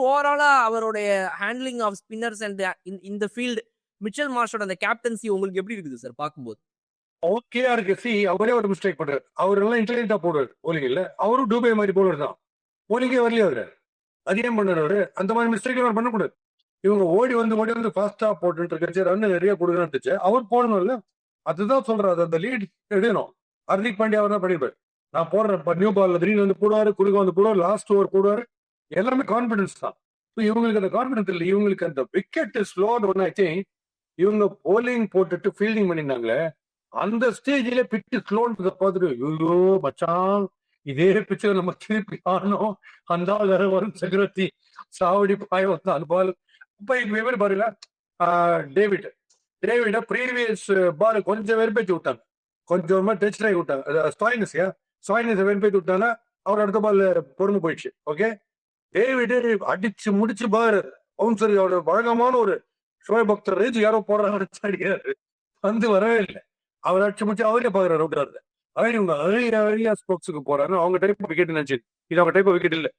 ஓவராலா அவருடைய handling of spinners and இந்த ஃபீல்டு மிச்சல் மார்ஷோட அந்த கேப்டன்சி உங்களுக்கு எப்படி இருக்குது சார் பார்க்கும்போது? ஓகேயா இருக்கு. அவரே ஒரு மிஸ்டேக் பண்றாரு. அவர் எல்லாம் இன்டெலிஜென்டா போடுவார் போலிங் இல்ல. அவரும் டூபே மாதிரி போடுவார் தான். போலிங்கே வரலையே அவரு. அதிகம் பண்ணாரு. அந்த மாதிரி மிஸ்டேக் அவர் பண்ணக்கூடாது. இவங்க ஓடி வந்து ஃபாஸ்டா போட்டு இருக்கச்சு ரன் நிறைய கொடுக்கணும் இருந்துச்சு. அவர் போடணும் இல்ல. அதுதான் சொல்றாரு. அந்த லீட் எடுக்கணும். ஹர்திக் பாண்டியா அவர் தான் பண்ணிருப்பாரு. நான் போடுறேன் நியூ பால்ல திடீர்னு வந்து போடுவாரு, குறுக்க வந்து போடுவாரு, லாஸ்ட் ஓவர் போடுவாரு. எல்லாமே கான்பிடன்ஸ் தான். இவங்களுக்கு அந்த கான்பிடன்ஸ் இல்லை. இவங்களுக்கு அந்த விக்கெட் ஸ்லோட் ஒன்னு ஆச்சு. இவங்க போலிங் போட்டுட்டு ஃபீல்டிங் பண்ணிருந்தாங்களே, அந்த ஸ்டேஜ்ல பிச்சு ஸ்லோன்னு பார்த்துட்டு ஐயோ மச்சான் இதே பிச்சை நம்ம திருப்பி ஆனோம். அந்த வேற வரும் சக்கரவர்த்தி சாவடி பாய வந்து அனுப்பால். இப்ப இவரு பாருங்க டேவிட ப்ரீவியஸ் பால் கொஞ்சம் வெறுப்பேச்சு விட்டாங்க. கொஞ்சமா டச் ஆகி விட்டாங்க. ஸ்டாயினஸ் வெறுப்பேச்சு விட்டாங்க. அவர் அடுத்த பால் பொறுமை போயிடுச்சு. ஓகே, டேவிட் அடிச்சு முடிச்சு பாரு பவுன்சர் அவரோட வழக்கமான ஒரு ஷோயப் பக்தர் ரேஜ் யாரோ போடுறாரு அடிக்கிறாரு. வந்து வரவே இல்லை. அவர் அடிச்சு முடிச்சு அவரே பாக்குறாரு அவுட் ஆகுது. இவங்க அழியா ஸ்போக்ஸுக்கு போறாங்க. அவங்க டைப் விக்கெட் நினைச்சு இது அவங்க டைப் விக்கெட் இல்லை.